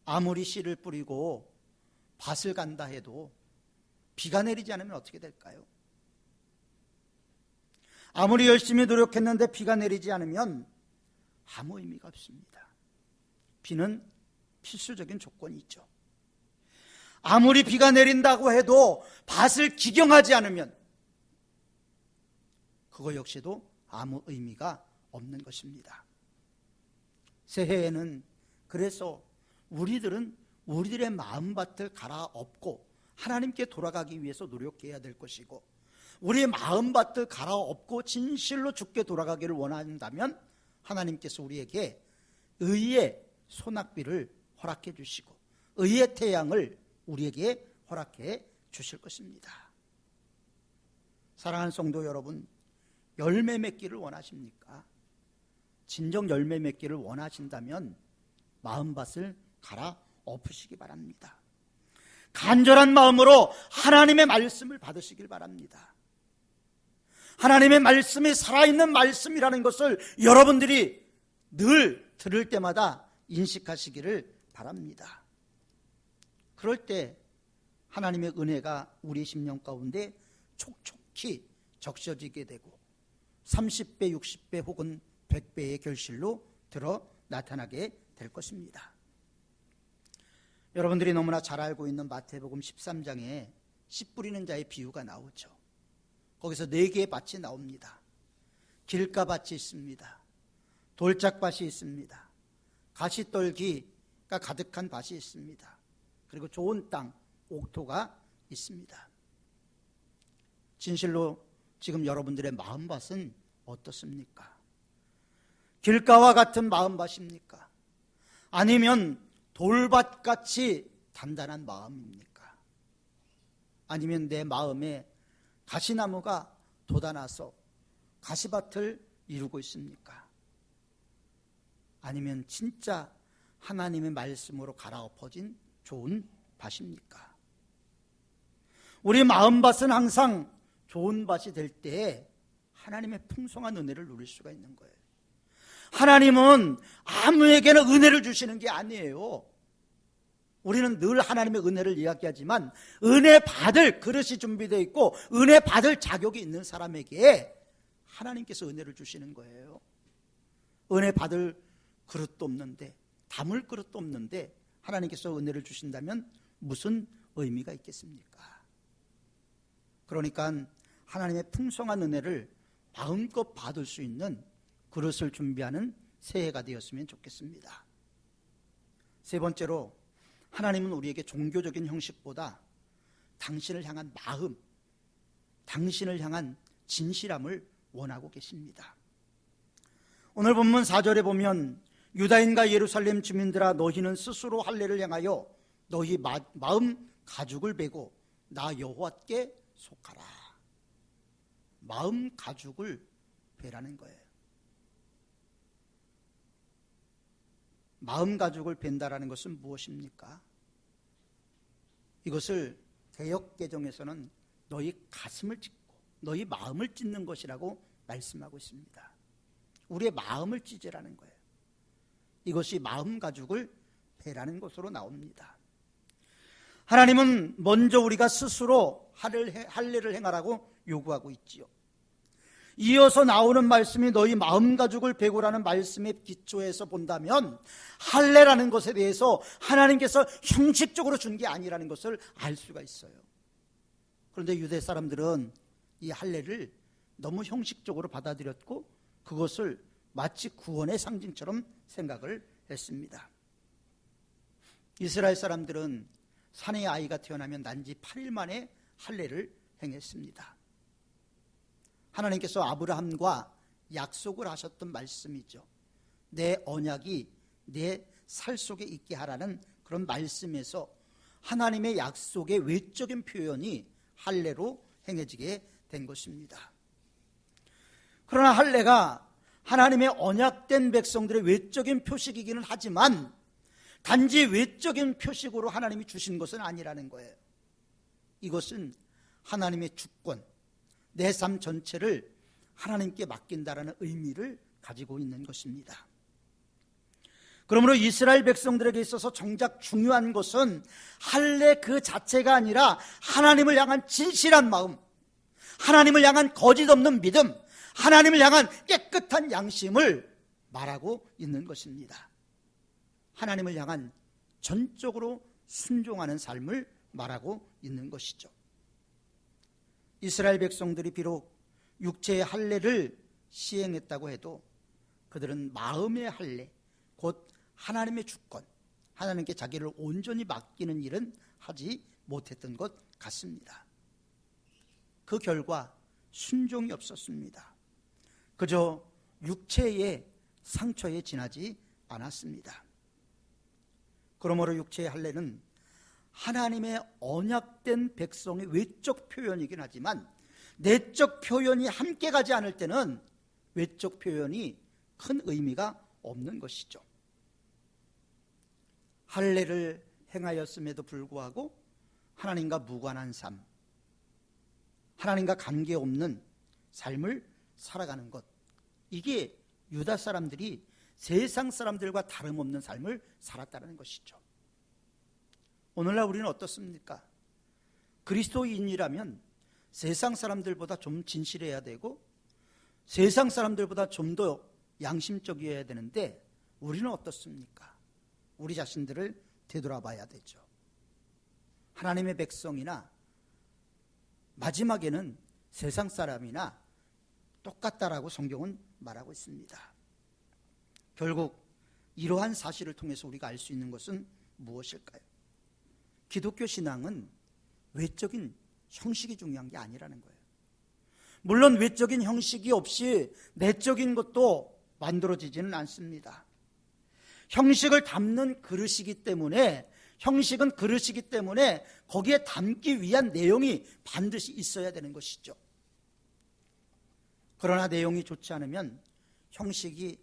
S1: 아무리 씨를 뿌리고 밭을 간다 해도 비가 내리지 않으면 어떻게 될까요? 아무리 열심히 노력했는데 비가 내리지 않으면 아무 의미가 없습니다. 비는 필수적인 조건이죠. 아무리 비가 내린다고 해도 밭을 기경하지 않으면 그거 역시도 아무 의미가 없는 것입니다. 새해에는 그래서 우리들은 우리들의 마음밭을 갈아엎고 하나님께 돌아가기 위해서 노력해야 될 것이고, 우리의 마음밭을 갈아엎고 진실로 주께 돌아가기를 원한다면 하나님께서 우리에게 의의 소낙비를 허락해 주시고 의의 태양을 우리에게 허락해 주실 것입니다. 사랑하는 성도 여러분, 열매 맺기를 원하십니까? 진정 열매 맺기를 원하신다면 마음밭을 갈아엎으시기 바랍니다. 간절한 마음으로 하나님의 말씀을 받으시길 바랍니다. 하나님의 말씀이 살아있는 말씀이라는 것을 여러분들이 늘 들을 때마다 인식하시기를 바랍니다. 그럴 때 하나님의 은혜가 우리 심령 가운데 촉촉히 적셔지게 되고 30배, 60배 혹은 100배의 결실로 들어 나타나게 될 것입니다. 여러분들이 너무나 잘 알고 있는 마태복음 13장에 씨 뿌리는 자의 비유가 나오죠. 거기서 4개의 밭이 나옵니다. 길가밭이 있습니다. 돌짝밭이 있습니다. 가시떨기가 가득한 밭이 있습니다. 그리고 좋은 땅, 옥토가 있습니다. 진실로 지금 여러분들의 마음밭은 어떻습니까? 길가와 같은 마음밭입니까? 아니면 돌밭같이 단단한 마음입니까? 아니면 내 마음에 가시나무가 돋아나서 가시밭을 이루고 있습니까? 아니면 진짜 하나님의 말씀으로 갈아엎어진 좋은 밭입니까? 우리 마음밭은 항상 좋은 밭이 될 때에 하나님의 풍성한 은혜를 누릴 수가 있는 거예요. 하나님은 아무에게나 은혜를 주시는 게 아니에요. 우리는 늘 하나님의 은혜를 이야기하지만 은혜 받을 그릇이 준비되어 있고 은혜 받을 자격이 있는 사람에게 하나님께서 은혜를 주시는 거예요. 은혜 받을 그릇도 없는데, 담을 그릇도 없는데 하나님께서 은혜를 주신다면 무슨 의미가 있겠습니까? 그러니까 하나님의 풍성한 은혜를 마음껏 받을 수 있는 그릇을 준비하는 새해가 되었으면 좋겠습니다. 세 번째로, 하나님은 우리에게 종교적인 형식보다 당신을 향한 마음, 당신을 향한 진실함을 원하고 계십니다. 오늘 본문 4절에 보면 유다인과 예루살렘 주민들아, 너희는 스스로 할례를 행하여 너희 마음 가죽을 베고 나 여호와께 속하라. 마음 가죽을 베라는 거예요. 마음 가죽을 벤다라는 것은 무엇입니까? 이것을 개역개정에서는 너희 가슴을 찢고 너희 마음을 찢는 것이라고 말씀하고 있습니다. 우리의 마음을 찢으라는 거예요. 이것이 마음 가죽을 베라는 것으로 나옵니다. 하나님은 먼저 우리가 스스로 할례를 행하라고 요구하고 있지요. 이어서 나오는 말씀이 너희 마음 가죽을 베고라는 말씀의 기초에서 본다면 할례라는 것에 대해서 하나님께서 형식적으로 준 게 아니라는 것을 알 수가 있어요. 그런데 유대 사람들은 이 할례를 너무 형식적으로 받아들였고 그것을 마치 구원의 상징처럼 생각을 했습니다. 이스라엘 사람들은 산의 아이가 태어나면 난지 8일 만에 할례를 행했습니다. 하나님께서 아브라함과 약속을 하셨던 말씀이죠. 내 언약이 내 살 속에 있게 하라는 그런 말씀에서 하나님의 약속의 외적인 표현이 할례로 행해지게 된 것입니다. 그러나 할례가 하나님의 언약된 백성들의 외적인 표식이기는 하지만 단지 외적인 표식으로 하나님이 주신 것은 아니라는 거예요. 이것은 하나님의 주권, 내 삶 전체를 하나님께 맡긴다라는 의미를 가지고 있는 것입니다. 그러므로 이스라엘 백성들에게 있어서 정작 중요한 것은 할례 그 자체가 아니라 하나님을 향한 진실한 마음, 하나님을 향한 거짓 없는 믿음, 하나님을 향한 깨끗한 양심을 말하고 있는 것입니다. 하나님을 향한 전적으로 순종하는 삶을 말하고 있는 것이죠. 이스라엘 백성들이 비록 육체의 할례를 시행했다고 해도 그들은 마음의 할례, 곧 하나님의 주권, 하나님께 자기를 온전히 맡기는 일은 하지 못했던 것 같습니다. 그 결과 순종이 없었습니다. 그저 육체의 상처에 지나지 않았습니다. 그러므로 육체의 할례는 하나님의 언약된 백성의 외적 표현이긴 하지만 내적 표현이 함께 가지 않을 때는 외적 표현이 큰 의미가 없는 것이죠. 할례를 행하였음에도 불구하고 하나님과 무관한 삶, 하나님과 관계없는 삶을 살아가는 것, 이게 유다 사람들이 세상 사람들과 다름없는 삶을 살았다는 것이죠. 오늘날 우리는 어떻습니까? 그리스도인이라면 세상 사람들보다 좀 진실해야 되고 세상 사람들보다 좀 더 양심적이어야 되는데 우리는 어떻습니까? 우리 자신들을 되돌아봐야 되죠. 하나님의 백성이나 마지막에는 세상 사람이나 똑같다라고 성경은 말하고 있습니다. 결국 이러한 사실을 통해서 우리가 알 수 있는 것은 무엇일까요? 기독교 신앙은 외적인 형식이 중요한 게 아니라는 거예요. 물론 외적인 형식이 없이 내적인 것도 만들어지지는 않습니다. 형식을 담는 그릇이기 때문에, 형식은 그릇이기 때문에 거기에 담기 위한 내용이 반드시 있어야 되는 것이죠. 그러나 내용이 좋지 않으면 형식이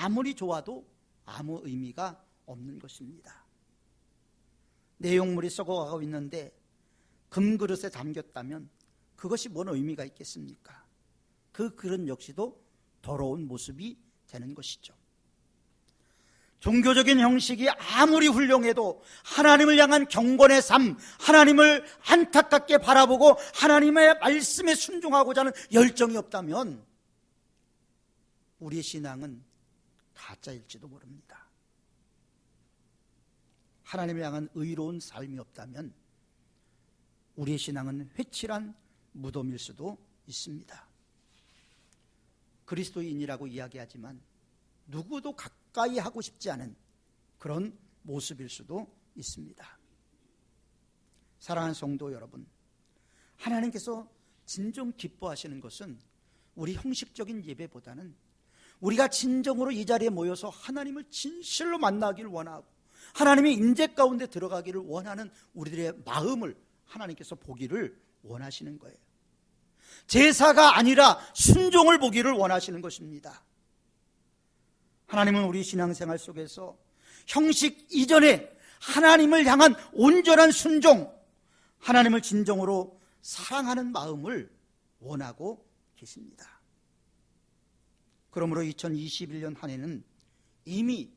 S1: 아무리 좋아도 아무 의미가 없는 것입니다. 내용물이 썩어가고 있는데 금그릇에 담겼다면 그것이 뭔 의미가 있겠습니까? 그 그릇 역시도 더러운 모습이 되는 것이죠. 종교적인 형식이 아무리 훌륭해도 하나님을 향한 경건의 삶, 하나님을 안타깝게 바라보고 하나님의 말씀에 순종하고자 하는 열정이 없다면 우리의 신앙은 가짜일지도 모릅니다. 하나님을 향한 의로운 삶이 없다면 우리의 신앙은 회칠한 무덤일 수도 있습니다. 그리스도인이라고 이야기하지만 누구도 가까이 하고 싶지 않은 그런 모습일 수도 있습니다. 사랑하는 성도 여러분, 하나님께서 진정 기뻐하시는 것은 우리 형식적인 예배보다는 우리가 진정으로 이 자리에 모여서 하나님을 진실로 만나기를 원하고 하나님의 임재 가운데 들어가기를 원하는 우리들의 마음을 하나님께서 보기를 원하시는 거예요. 제사가 아니라 순종을 보기를 원하시는 것입니다. 하나님은 우리 신앙생활 속에서 형식 이전에 하나님을 향한 온전한 순종, 하나님을 진정으로 사랑하는 마음을 원하고 계십니다. 그러므로 2021년 한 해는 이미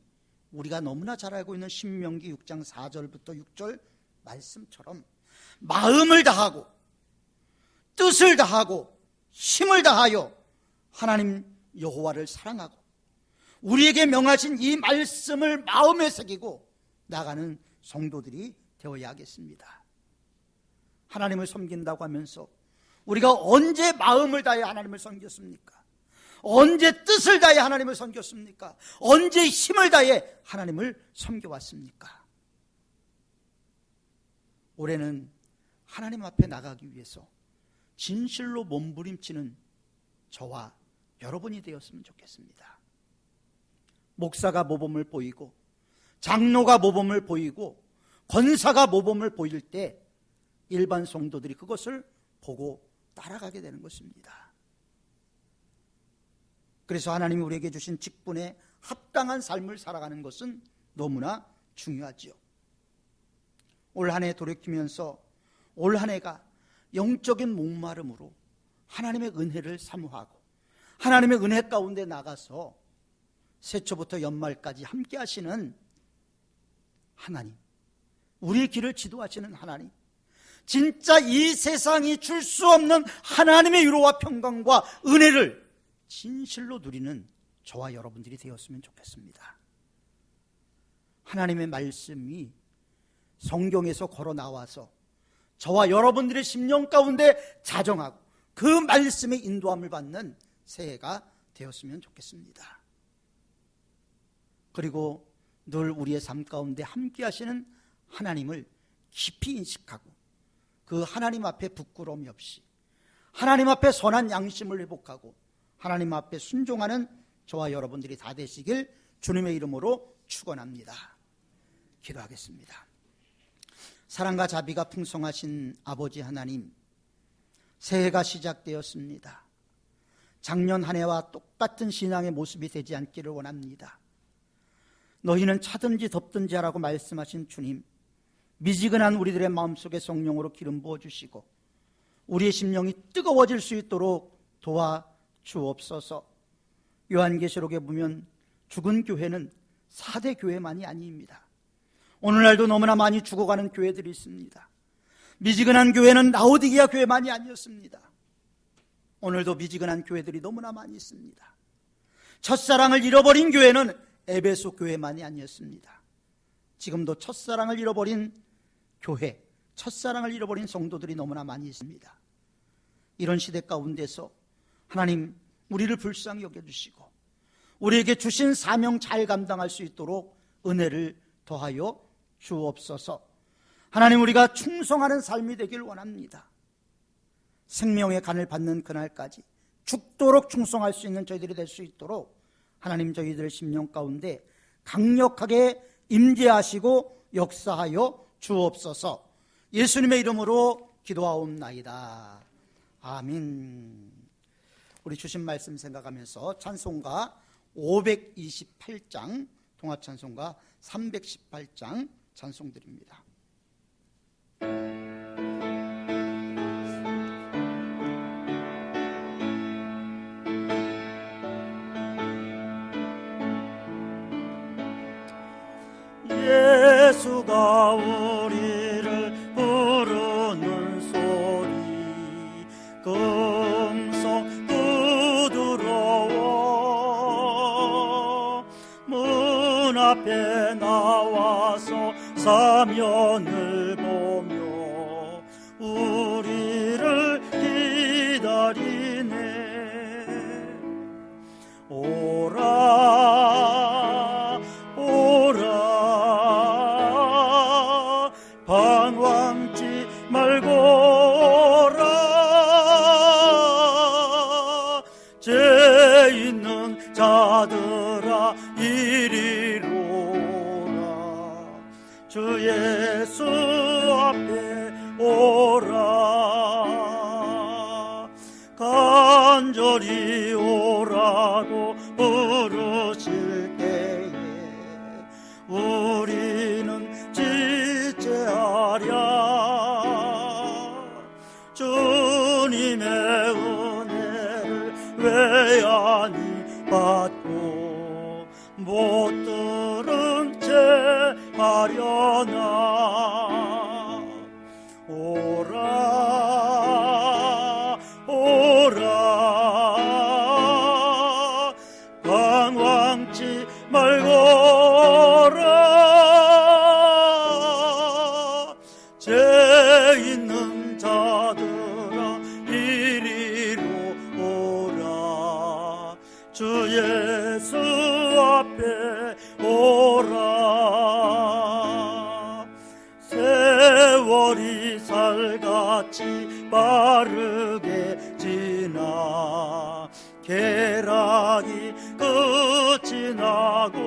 S1: 우리가 너무나 잘 알고 있는 신명기 6장 4절부터 6절 말씀처럼 마음을 다하고 뜻을 다하고 힘을 다하여 하나님 여호와를 사랑하고 우리에게 명하신 이 말씀을 마음에 새기고 나가는 성도들이 되어야 하겠습니다. 하나님을 섬긴다고 하면서 우리가 언제 마음을 다해 하나님을 섬겼습니까? 언제 뜻을 다해 하나님을 섬겼습니까? 언제 힘을 다해 하나님을 섬겨왔습니까? 올해는 하나님 앞에 나가기 위해서 진실로 몸부림치는 저와 여러분이 되었으면 좋겠습니다. 목사가 모범을 보이고 장로가 모범을 보이고 권사가 모범을 보일 때 일반 성도들이 그것을 보고 따라가게 되는 것입니다. 그래서 하나님이 우리에게 주신 직분에 합당한 삶을 살아가는 것은 너무나 중요하지요. 올 한 해 돌이키면서 올 한 해가 영적인 목마름으로 하나님의 은혜를 사모하고 하나님의 은혜 가운데 나가서 새초부터 연말까지 함께 하시는 하나님, 우리의 길을 지도하시는 하나님, 진짜 이 세상이 줄 수 없는 하나님의 위로와 평강과 은혜를 진실로 누리는 저와 여러분들이 되었으면 좋겠습니다. 하나님의 말씀이 성경에서 걸어 나와서 저와 여러분들의 심령 가운데 자정하고 그 말씀의 인도함을 받는 새해가 되었으면 좋겠습니다. 그리고 늘 우리의 삶 가운데 함께 하시는 하나님을 깊이 인식하고 그 하나님 앞에 부끄러움이 없이 하나님 앞에 선한 양심을 회복하고 하나님 앞에 순종하는 저와 여러분들이 다 되시길 주님의 이름으로 축원합니다. 기도하겠습니다. 사랑과 자비가 풍성하신 아버지 하나님, 새해가 시작되었습니다. 작년 한 해와 똑같은 신앙의 모습이 되지 않기를 원합니다. 너희는 차든지 덥든지 하라고 말씀하신 주님, 미지근한 우리들의 마음속에 성령으로 기름 부어주시고 우리의 심령이 뜨거워질 수 있도록 도와주옵소서. 요한계시록에 보면 죽은 교회는 4대 교회만이 아닙니다. 오늘날도 너무나 많이 죽어가는 교회들이 있습니다. 미지근한 교회는 라오디게아 교회만이 아니었습니다. 오늘도 미지근한 교회들이 너무나 많이 있습니다. 첫사랑을 잃어버린 교회는 에베소 교회만이 아니었습니다. 지금도 첫사랑을 잃어버린 교회, 첫사랑을 잃어버린 성도들이 너무나 많이 있습니다. 이런 시대 가운데서 하나님 우리를 불쌍히 여겨주시고 우리에게 주신 사명 잘 감당할 수 있도록 은혜를 더하여 주옵소서. 하나님, 우리가 충성하는 삶이 되길 원합니다. 생명의 간을 받는 그날까지 죽도록 충성할 수 있는 저희들이 될 수 있도록 하나님, 저희들의 심령 가운데 강력하게 임재하시고 역사하여 주옵소서. 예수님의 이름으로 기도하옵나이다. 아멘. 우리 주신 말씀 생각하면서 찬송가 528장, 통합찬송가 318장 찬송 드립니다.
S2: 예수가 우리를 부르는 소리 금성 부드러워 문 앞에 나와서 사면을 보며 우리를 기다리네. 오라 오라 방황지 말고라 죄 있는 자들아 이리로라 주 예수 앞에 오라 간절히 오라고 부르실 때에 우리는 지체하랴. 주님의 은혜를 왜 아니 받고 못 들은 채 하려나. 오라 오라 방황치 말거라 죄 있는 자들아 이리로 오라 주 예수 앞에 오라. 세월이 살같이 빠르게 지나 계락이 끝이 나고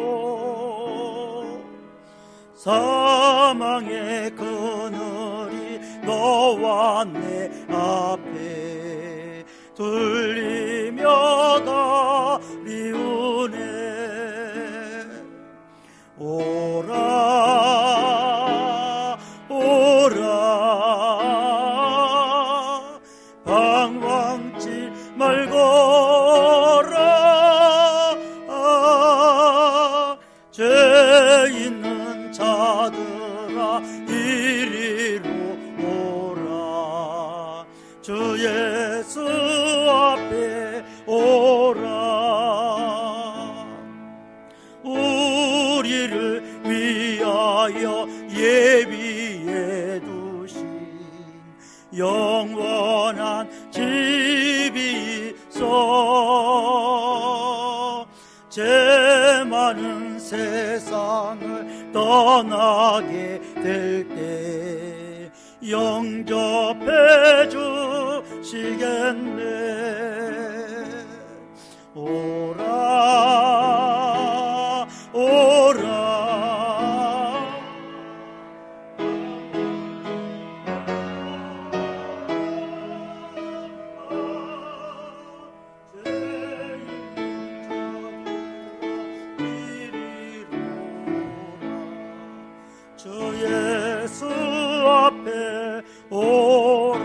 S2: 사망의 그늘이 너와 내 앞에 들리며 가리우네. 오라 오라 방황치 말거라 죄 있는 자들아 이리로 오라 주 예수 앞에 오라. 우리를 위하여 예비해 두신 영원한 집이 있어 죄 많은 세상을 떠나게 될 때 영접해 주시겠네. 오라 오라 주 예수 앞에 오라.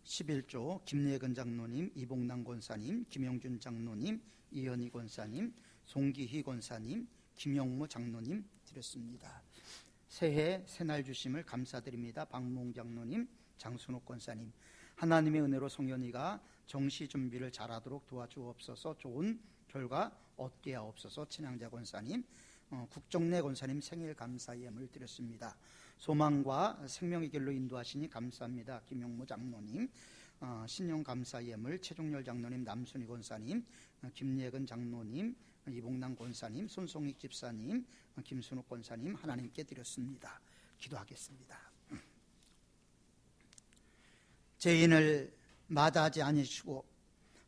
S1: 11조 김예근 장로님, 이봉남 권사님, 김영준 장로님, 이현희 권사님, 송기희 권사님, 김영무 장로님 드렸습니다. 새해 새날 주심을 감사드립니다. 박몽 장로님, 장순옥 권사님, 하나님의 은혜로 송현이가 정시 준비를 잘하도록 도와주옵소서. 좋은 결과 얻게 하옵소서. 친양자 권사님, 국정내 권사님 생일 감사 예물 드렸습니다. 소망과 생명의 길로 인도하시니 감사합니다. 김용무 장로님, 신용감사 예물 최종열 장로님, 남순희 권사님, 김예근 장로님, 이봉남 권사님, 손송익 집사님, 김순욱 권사님 하나님께 드렸습니다. 기도하겠습니다. 죄인을 마다하지 않으시고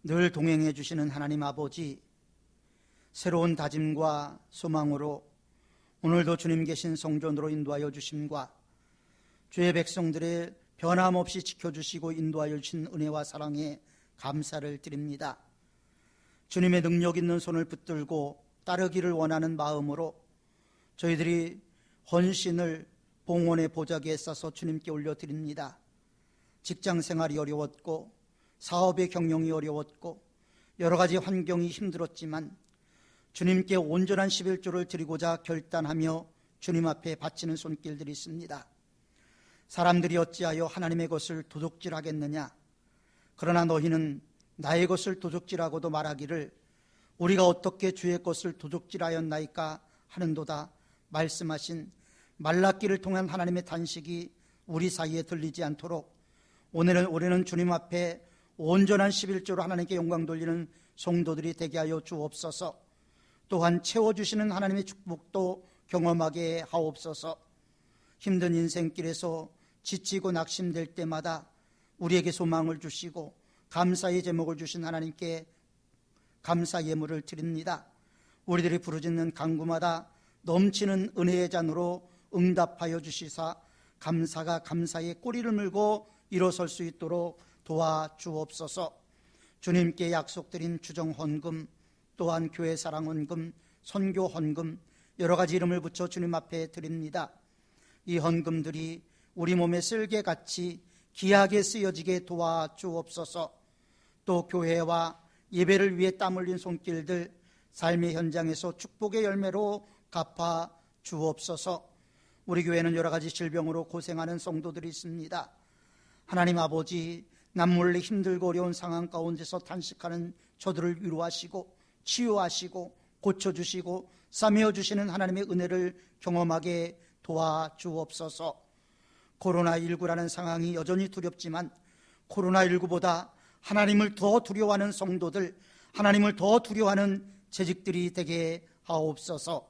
S1: 늘 동행해 주시는 하나님 아버지, 새로운 다짐과 소망으로 오늘도 주님 계신 성전으로 인도하여 주심과 주의 백성들의 변함없이 지켜주시고 인도하여 주신 은혜와 사랑에 감사를 드립니다. 주님의 능력 있는 손을 붙들고 따르기를 원하는 마음으로 저희들이 헌신을 봉헌의 보자기에 싸서 주님께 올려드립니다. 직장 생활이 어려웠고 사업의 경영이 어려웠고 여러 가지 환경이 힘들었지만 주님께 온전한 11조를 드리고자 결단하며 주님 앞에 바치는 손길들이 있습니다. 사람들이 어찌하여 하나님의 것을 도둑질하겠느냐? 그러나 너희는 나의 것을 도둑질하고도 말하기를 우리가 어떻게 주의 것을 도둑질하였나이까 하는도다 말씀하신 말라기를 통한 하나님의 단식이 우리 사이에 들리지 않도록 올해는 주님 앞에 온전한 11조로 하나님께 영광 돌리는 성도들이 되게 하여 주옵소서. 또한 채워주시는 하나님의 축복도 경험하게 하옵소서. 힘든 인생길에서 지치고 낙심될 때마다 우리에게 소망을 주시고 감사의 제목을 주신 하나님께 감사 예물을 드립니다. 우리들이 부르짖는 간구마다 넘치는 은혜의 잔으로 응답하여 주시사 감사가 감사의 꼬리를 물고 일어설 수 있도록 도와주옵소서. 주님께 약속드린 주정 헌금, 또한 교회 사랑 헌금, 선교 헌금 여러 가지 이름을 붙여 주님 앞에 드립니다. 이 헌금들이 우리 몸에 쓸개같이 귀하게 쓰여지게 도와주옵소서. 또 교회와 예배를 위해 땀 흘린 손길들 삶의 현장에서 축복의 열매로 갚아 주옵소서. 우리 교회는 여러 가지 질병으로 고생하는 성도들이 있습니다. 하나님 아버지, 남몰래 힘들고 어려운 상황 가운데서 탄식하는 저들을 위로하시고 치유하시고 고쳐주시고 싸매어주시는 하나님의 은혜를 경험하게 도와주옵소서. 코로나19라는 상황이 여전히 두렵지만 코로나19보다 하나님을 더 두려워하는 성도들, 하나님을 더 두려워하는 재직들이 되게 하옵소서.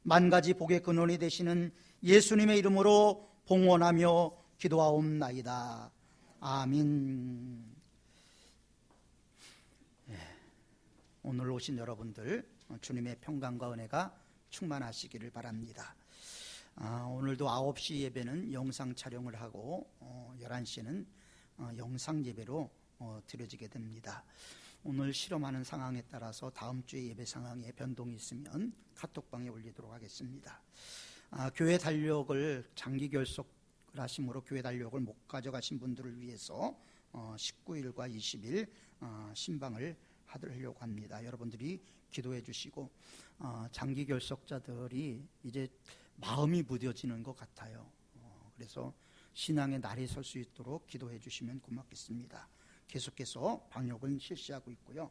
S1: 만가지 복의 근원이 되시는 예수님의 이름으로 봉헌하며 기도하옵나이다. 아멘. 오늘 오신 여러분들 주님의 평강과 은혜가 충만하시기를 바랍니다. 오늘도 9시 예배는 영상 촬영을 하고 11시는 영상 예배로 드려지게 됩니다. 오늘 실험하는 상황에 따라서 다음 주에 예배 상황에 변동이 있으면 카톡방에 올리도록 하겠습니다. 교회 달력을 장기 결석을 하심으로 교회 달력을 못 가져가신 분들을 위해서 19일과 20일 신방을 하려고 합니다. 여러분들이 기도해 주시고 장기 결석자들이 이제 마음이 무뎌지는 것 같아요. 그래서 신앙의 날이 설 수 있도록 기도해 주시면 고맙겠습니다. 계속해서 방역은 실시하고 있고요.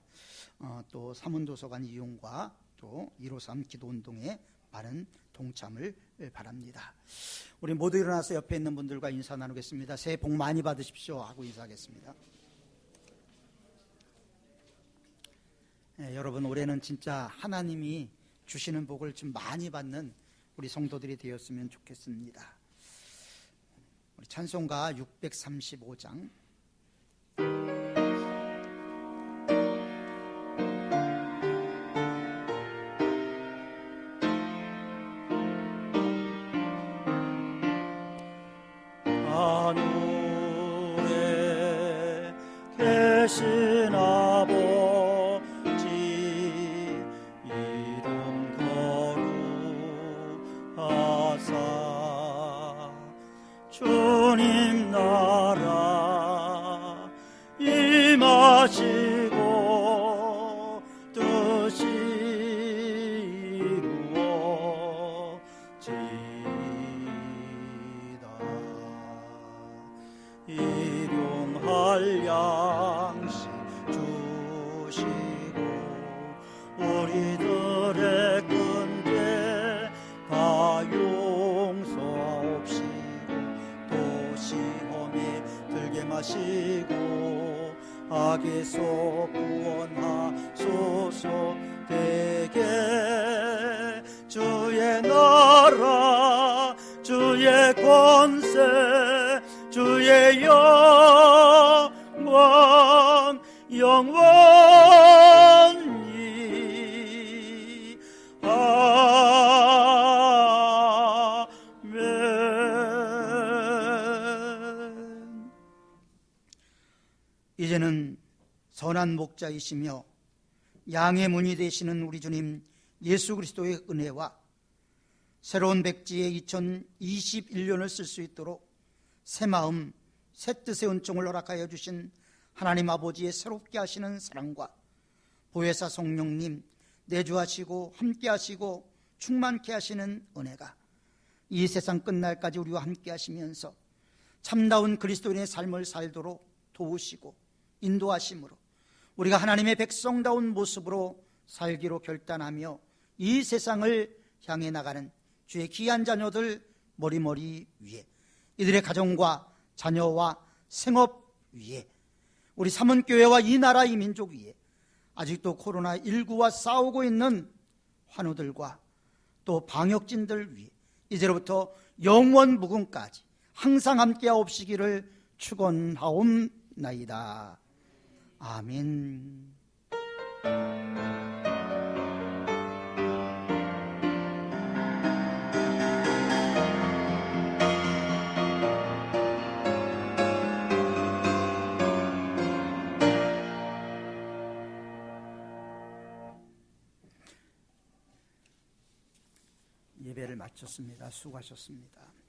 S1: 또 사문도서관 이용과 또 153 기도운동에 많은 동참을 바랍니다. 우리 모두 일어나서 옆에 있는 분들과 인사 나누겠습니다. 새해 복 많이 받으십시오 하고 인사하겠습니다. 여러분, 올해는 진짜 하나님이 주시는 복을 좀 많이 받는 우리 성도들이 되었으면 좋겠습니다. 우리 찬송가 635장
S2: 하늘에 계신 아버지 이름 거룩하사 주님 나라 임하시고 뜻이 이루어지다. 일용할 양식 주시고 우리들의 끈죄 다 용서하옵시고 또 시험에 들게 마시고 악에서 구원하소서. 되게 주의 나라 주의 권세 주의 영광 영원히 아멘.
S1: 이제는 선한 목자이시며 양의 문이 되시는 우리 주님 예수 그리스도의 은혜와 새로운 백지의 2021년을 쓸 수 있도록 새 마음, 새 뜻의 은총을 허락하여 주신 하나님 아버지의 새롭게 하시는 사랑과 보혜사 성령님 내주하시고 함께 하시고 충만케 하시는 은혜가 이 세상 끝날까지 우리와 함께 하시면서 참다운 그리스도인의 삶을 살도록 도우시고 인도하심으로 우리가 하나님의 백성다운 모습으로 살기로 결단하며 이 세상을 향해 나가는 주의 귀한 자녀들 머리머리 위에, 이들의 가정과 자녀와 생업 위에, 우리 삼원교회와 이 나라 이 민족 위에 아직도 코로나19와 싸우고 있는 환우들과 또 방역진들 위에 이제로부터 영원 무궁까지 항상 함께하옵시기를 축원하옵나이다. 아멘. 예배를 마쳤습니다. 수고하셨습니다.